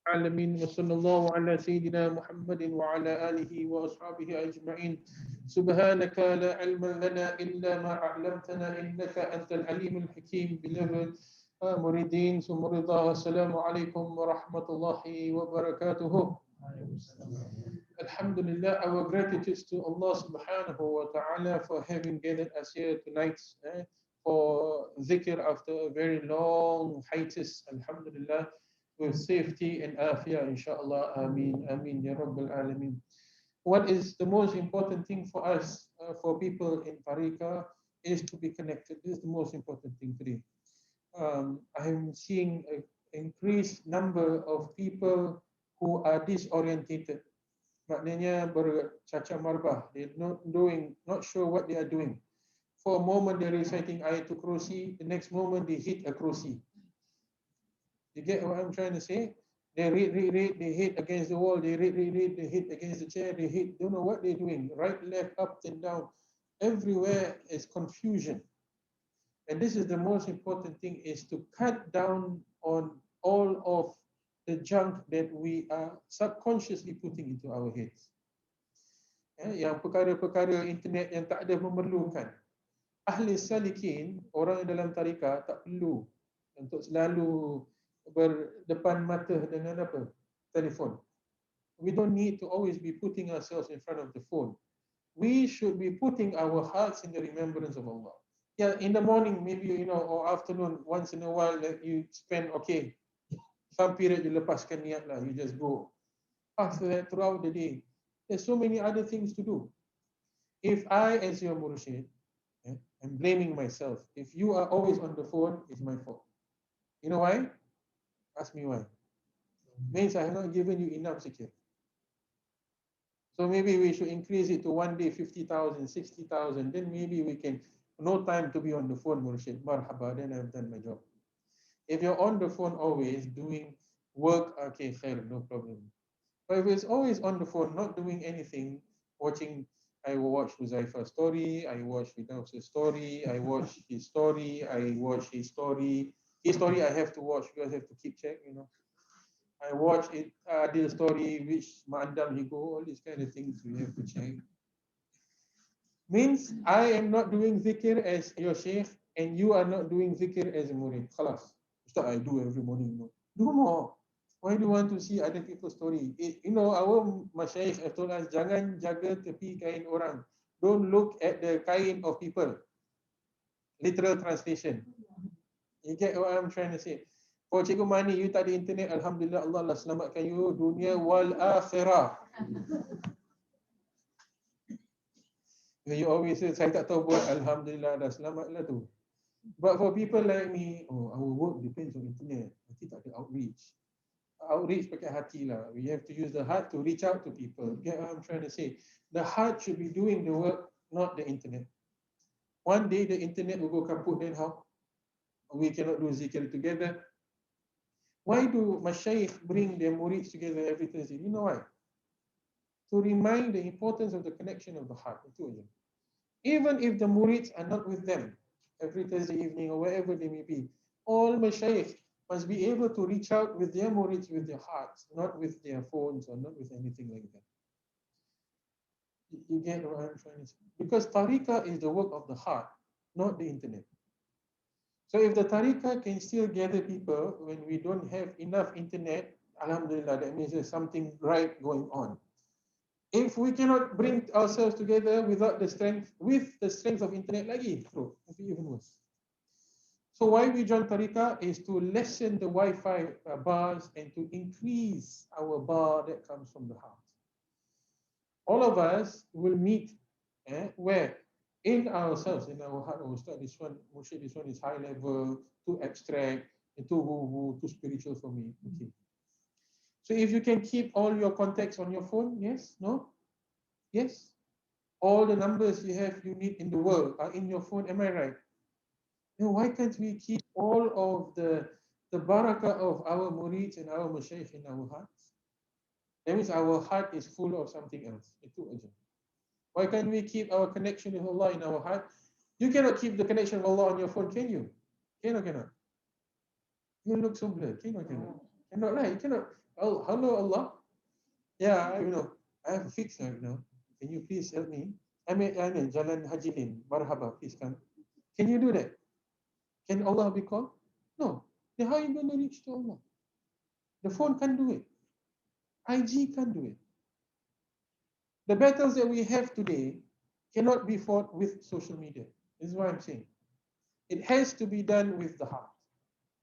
العالمين وصلى الله على سيدنا محمد وعلى آله وأصحابه أجمعين سبحانك لا علم لنا إلا ما علمتنا إنك أنت العليم الحكيم بلغة مريدين ثم رضا والسلام عليكم ورحمة الله وبركاته. Alhamdulillah, our gratitude to Allah subhanahu wa ta'ala for having gathered us here tonight for zikr after a very long hiatus. Alhamdulillah, with safety and afiyah, inshallah. Ameen, ameen, ya Rabbal Alameen. What is the most important thing for us, for people in Tariqah, is to be connected. This is the most important thing today. I'm seeing an increased number of people who are disorientated. Maknanya bercacat marbah. They're not sure what they are doing. For a moment they're reciting Ayatul Kursi, the next moment they hit a Kursi. You get what I'm trying to say? They read, they hit against the wall, they read, they hit against the chair, they hit, don't know what they're doing. Right, left, up and down. Everywhere is confusion. And this is the most important thing, is to cut down on all of the junk that we are subconsciously putting into our heads. Yang perkara-perkara internet yang tak ada memerlukan. Ahli salikin, orang yang dalam tariqah, tak perlu untuk selalu berdepan mata dengan apa? Telefon. We don't need to always be putting ourselves in front of the phone. We should be putting our hearts in the remembrance of Allah. Yeah, in the morning, maybe, or afternoon, once in a while, that you spend, okay, some period you lepaskan niat lah, you just go. After that, throughout the day, there's so many other things to do. If I, as your murshid, I'm blaming myself. If you are always on the phone, it's my fault. You know why? Ask me why. Means I have not given you enough zikir. So maybe we should increase it to one day 50,000, 60,000. Then maybe we can, no time to be on the phone, murshid. Marhaba, then I've done my job. If you're on the phone always doing work, okay, khair, no problem. But if it's always on the phone, not doing anything, watching, I will watch Huzaifa's story, I watch Vidau's story, I watch his story, I watch his story. His story I have to watch because I have to keep check, I watch it, Adil's story, which Mandam he go, all these kind of things we have to check. Means I am not doing zikr as your sheikh and you are not doing zikr as a murid. Khalas. Ustaz, I do every morning. No. Do more. Why do you want to see other people's story? Our masyaikh have told us, jangan jaga tepi kain orang. Don't look at the kain of people. Literal translation. You get what I'm trying to say? For Cikgu Mani, you tak ada internet, Alhamdulillah, Allah lah selamatkan you dunia wal akhirah. You always say, saya tak tahu buat, Alhamdulillah, dah selamatlah tu. But for people like me, our work depends on internet. Nanti tak ada outreach. Outreach pakai hati lah. We have to use the heart to reach out to people. Get what I'm trying to say? The heart should be doing the work, not the internet. One day the internet will go kaput, then how? We cannot do zikir together. Why do masyaikh bring their murids together every Thursday? You know why? To remind the importance of the connection of the heart. Even if the murids are not with them every Thursday evening or wherever they may be, all mashaykh must be able to reach out with their murids with their hearts, not with their phones or not with anything like that. You get what I'm trying to say? Because tariqah is the work of the heart, not the internet. So if the tariqah can still gather people when we don't have enough internet, alhamdulillah, that means there's something right going on. If we cannot bring ourselves together without the strength, with the strength of internet lagi, it'll be even worse. So why we join Tariqah is to lessen the Wi-Fi bars and to increase our bar that comes from the heart. All of us will meet where? In ourselves, in our heart. This one is high level, too abstract, and too woo-woo, too spiritual for me. Okay. So if you can keep all your contacts on your phone, yes, no? Yes. All the numbers you need in the world are in your phone, am I right? Then why can't we keep all of the barakah of our murids and our mashaykh in our hearts? That means our heart is full of something else. Why can't we keep our connection with Allah in our heart? You cannot keep the connection with Allah on your phone, can you? Can or cannot? You look so blurred. Cannot, right? You cannot. Oh, hello, Allah. Yeah, I have a fix right now. Can you please help me? I mean, Jalan Haji Lane, Marhaba, please come. Can you do that? Can Allah be called? No. Then how are you going to reach to Allah? The phone can't do it. IG can't do it. The battles that we have today cannot be fought with social media. This is what I'm saying. It has to be done with the heart.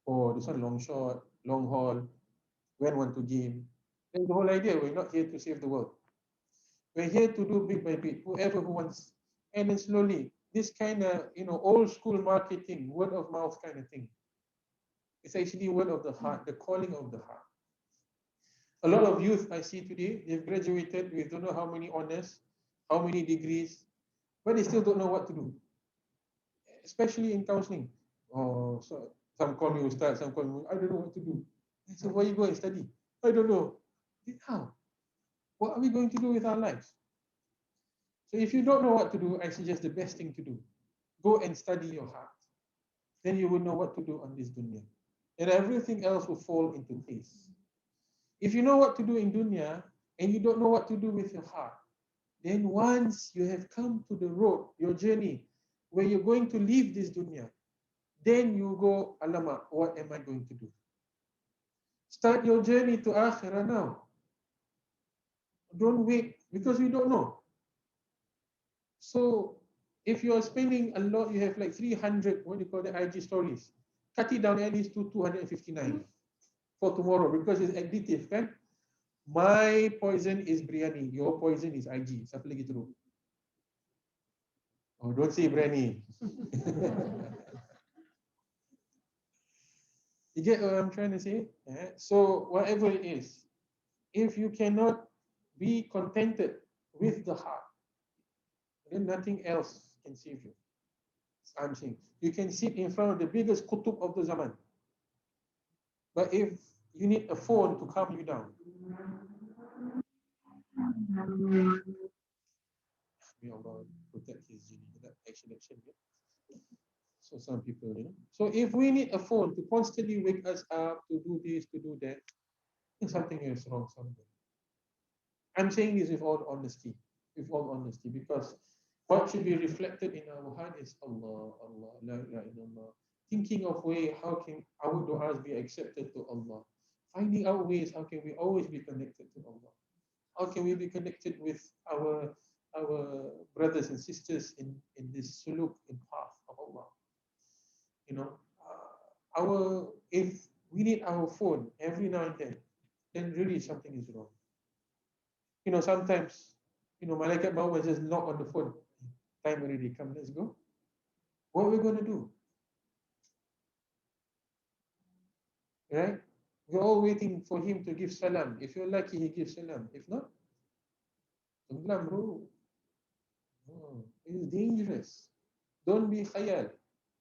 Oh, this one long shot, long haul, when want to game. That's the whole idea. We're not here to save the world. We're here to do bit by bit, whoever who wants. And then slowly, this kind of, old school marketing, word of mouth kind of thing. It's actually word of the heart, the calling of the heart. A lot of youth I see today, they've graduated with don't know how many honors, how many degrees, but they still don't know what to do, especially in counseling. Oh, so some call me ustaz, some call me, I don't know what to do. I said, why you go and study? I don't know. How? What are we going to do with our lives? So if you don't know what to do, I suggest the best thing to do. Go and study your heart. Then you will know what to do on this dunya. And everything else will fall into place. If you know what to do in dunya and you don't know what to do with your heart, then once you have come to the road, your journey, where you're going to leave this dunya, then you go, alamak, what am I going to do? Start your journey to akhirah now. Don't wait, because we don't know. So if you're spending a lot, you have like 300, what do you call the IG stories, cut it down at least to 259 for tomorrow, because it's additive, kan? My poison is biryani, your poison is IG. Siapa lagi teruk? Oh, don't say biryani. You get what I'm trying to say? Yeah. So whatever it is, if you cannot be contented with the heart, then nothing else can save you. I'm saying you can sit in front of the biggest kutub of the zaman, but if you need a phone to calm you down, may Allah protect his genie. That action. So some people, So if we need a phone to constantly wake us up to do this, to do that, then something is wrong somewhere. I'm saying this with all honesty, because what should be reflected in our heart is Allah, Allah, la ilaha illallah. Thinking of way how can our du'as be accepted to Allah. Finding out ways how can we always be connected to Allah. How can we be connected with our brothers and sisters in this suluk, in path of Allah. Our if we need our phone every now and then really something is wrong. Sometimes, Malaikat Maut will just knock on the phone. Time already, come, let's go. What are we going to do? Right? We're all waiting for him to give salam. If you're lucky, he gives salam. If not, salam, bro. Oh, it's dangerous. Don't be khayal.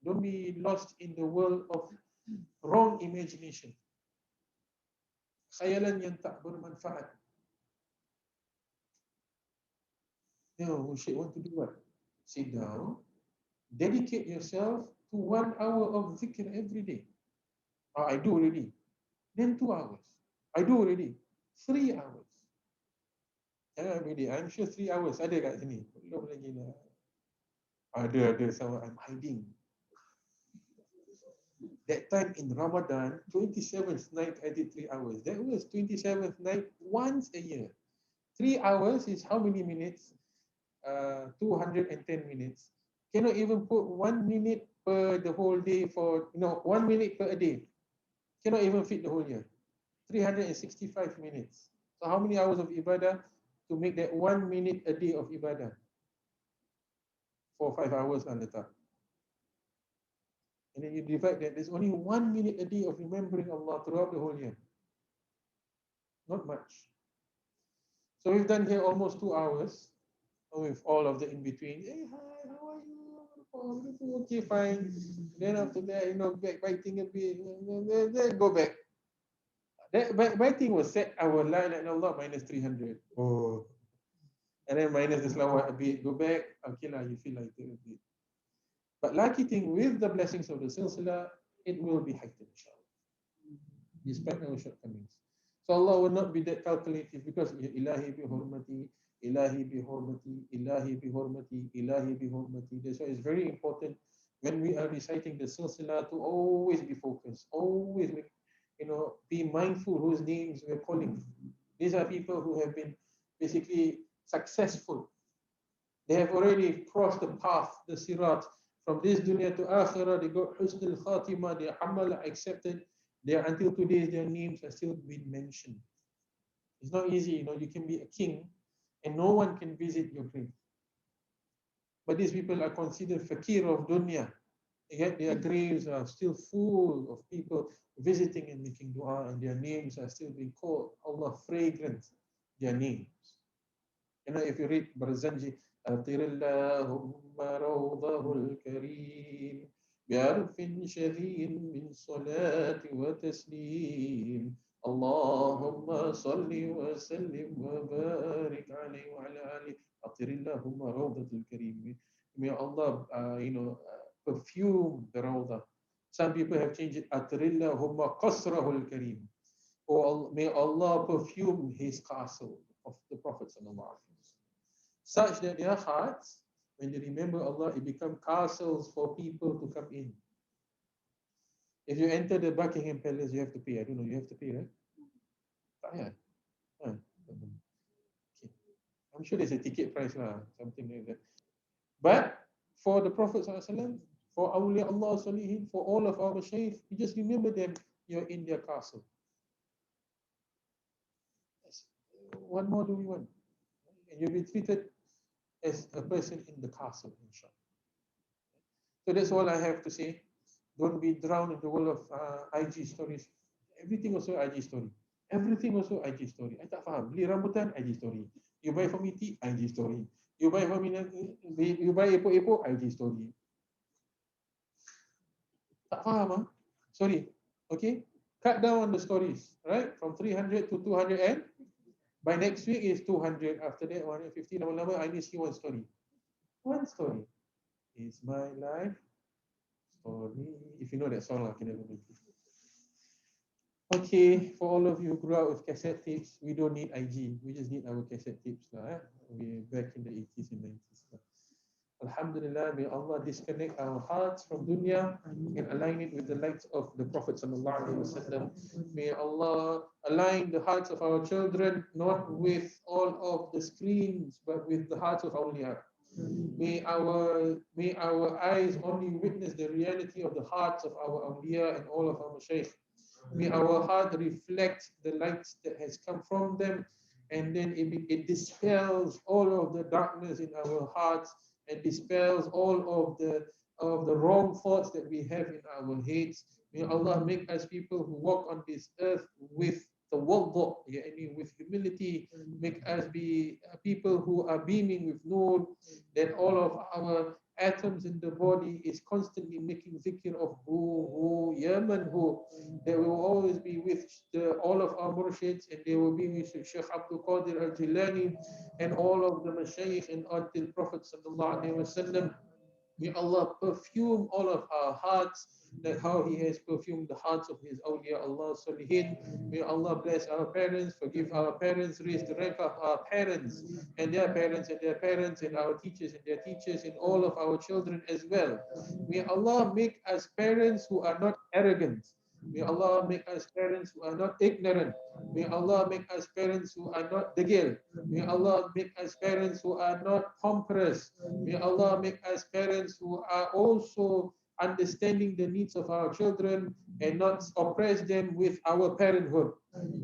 Don't be lost in the world of wrong imagination. Khayalan yang tak bermanfaat. She want to do what? Sit down, dedicate yourself to 1 hour of zikr every day. I do already. Then 2 hours. I do already. 3 hours. Every day. I'm sure 3 hours ada kat sini. Belum lagi lah. Ada sama. I'm hiding. That time in Ramadan, 27th night, I did 3 hours. That was 27th night once a year. 3 hours is how many minutes? 210 minutes. Cannot even put 1 minute per the whole day for, 1 minute per a day. Cannot even fit the whole year. 365 minutes. So how many hours of ibadah to make that 1 minute a day of ibadah? 4 or 5 hours on the top. And then you divide that. There's only 1 minute a day of remembering Allah throughout the whole year. Not much. So we've done here almost 2 hours with all of the in between. Hey, hi, how are you? Oh, okay, fine. Then after that, backbiting a bit. Then go back. That backbiting was set our la ilaha illallah minus 300. Oh. And then minus the salawat a bit. Go back. Okay lah, you feel like it a bit. But lucky thing, with the blessings of the silsila, it will be heightened, inshallah. despite our shortcomings. So Allah will not be that calculative because Ilahi bi hurmati, Ilahi bi hurmati, Ilahi bi hurmati, Ilahi bi hurmati. That's why it's very important when we are reciting the silsila to always be focused, always be mindful whose names we're calling. These are people who have been basically successful. They have already crossed the path, the sirat, from this dunya to akhirah. They got husn al-khatimah, their amal accepted. Until today, their names are still being mentioned. It's not easy, you can be a king and no one can visit your grave. But these people are considered fakir of dunya. Yet their graves are still full of people visiting and making dua, and their names are still being called Allah fragrant, their names. If you read Barzanji, أطر اللهم روضه الكريم بعرف شديد من صلاة وتسليم اللهم صل وسلم وبارك عليه وعلى آله أطر اللهم روضة الكريم. May Allah, perfume the Rawdah. Some people have changed it. أطر اللهم قصره الكريم. Or may Allah perfume his castle of the Prophet sallallahu alaihi wasallam, such that their hearts, when they remember Allah, it become castles for people to come in. If you enter the Buckingham Palace, you have to pay. I don't know, you have to pay, right? Yeah. Okay. I'm sure there's a ticket price, something like that. But for the Prophet ﷺ, for awliya Allah salihin, for all of our shaykh, you just remember them, you're in their castle. What more do we want? And you'll be treated as a person in the castle, inshallah. So that's all I have to say. Don't be drowned in the world of IG stories. Everything also IG story. Everything also IG story. I tak faham. Beli rambutan, IG story. You buy from tea, IG story. You buy from you buy epok-epok, IG story. Tak faham, Sorry. Okay? Cut down on the stories, right? From 300 to 200 and by next week is 200. After that, 150. Lama-lama, I need to see one story. One story. It's my life story. If you know that song, I can never make it. Okay, for all of you who grew up with cassette tapes, we don't need IG. We just need our cassette tapes. We're back in the 80s and 90s. Alhamdulillah, may Allah disconnect our hearts from dunya and align it with the light of the Prophet sallallahu alaihi wasallam. May Allah align the hearts of our children not with all of the screens, but with the hearts of awliya. May our eyes only witness the reality of the hearts of our awliya and all of our shaykh. May our heart reflect the light that has come from them, and then it dispels all of the darkness in our hearts and dispels all of the wrong thoughts that we have in our heads. May Allah make us people who walk on this earth with tawaddu, with humility. Make us be people who are beaming with nur, that all of our atoms in the body is constantly making zikr of who, Yaman who. They will always be with all of our murshids, and they will be with Sheikh Abdul Qadir al-Jilani and all of the mashayikh and until Prophet sallallahu alaihi wasallam. May Allah perfume all of our hearts, like how He has perfumed the hearts of His awliya Allah salihin. May Allah bless our parents, forgive our parents, raise the rank of our parents and their parents and their parents and our teachers and their teachers and all of our children as well. May Allah make us parents who are not arrogant. May Allah make us parents who are not ignorant. May Allah make us parents who are not degil. May Allah make us parents who are not pompous. May Allah make us parents who are also understanding the needs of our children and not oppress them with our parenthood.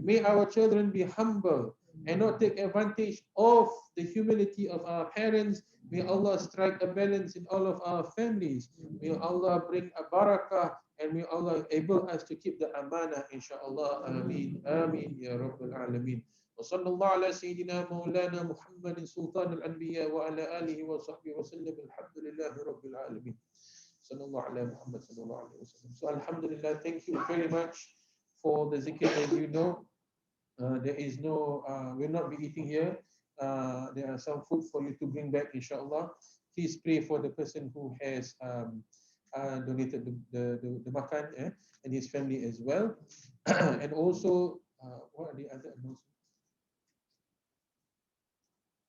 May our children be humble and not take advantage of the humility of our parents. May Allah strike a balance in all of our families. May Allah bring a barakah, and may Allah able us to keep the amanah, inshallah. Ameen. Ameen. Ya Rabbal Alameen. وصلى الله على سيدنا مولانا محمد سلطان الأنبياء وعلى آله وصحبه وسلم. الحمد لله رب العالمين. صلى الله على محمد صلى الله عليه وسلم. So alhamdulillah, thank you very much for the zikr. As you know, there is no, we'll not be eating here. There are some food for you to bring back, inshallah. Please pray for the person who has donated the makan, and his family as well. And also, what are the other announcements?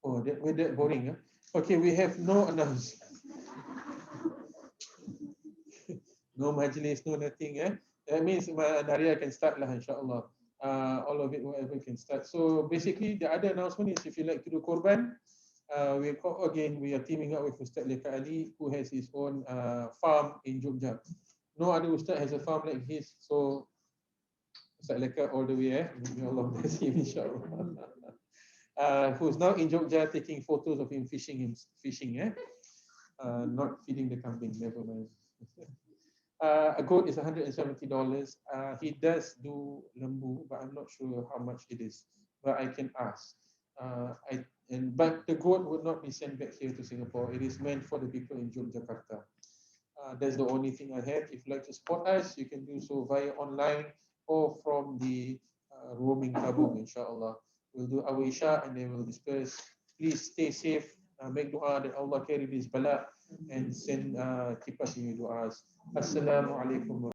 Oh, we're that boring. Okay, we have no announcement. No majlis, no nothing. That means Naria can start lah, insyaAllah. All of it, whatever can start. So basically, the other announcement is if you like to do korban, we are teaming up with Ustaz Leka Ali, who has his own farm in Jogja. No other Ustaz has a farm like his. So Ustaz Leka all the way, may Allah bless him, insyaAllah. Who's now in Jogja taking photos of him fishing, not feeding the kambing, never mind. A goat is $170. He does do lembu, but I'm not sure how much it is. But I can ask. But the goat would not be sent back here to Singapore. It is meant for the people in Yogyakarta. That's the only thing I have. If you'd like to support us, you can do so via online or from the roaming tabung, inshallah. We'll do our Isha and then we'll disperse. Please stay safe. Make dua that Allah carry this bala and send keep us in your du'as. Assalamu alaikum.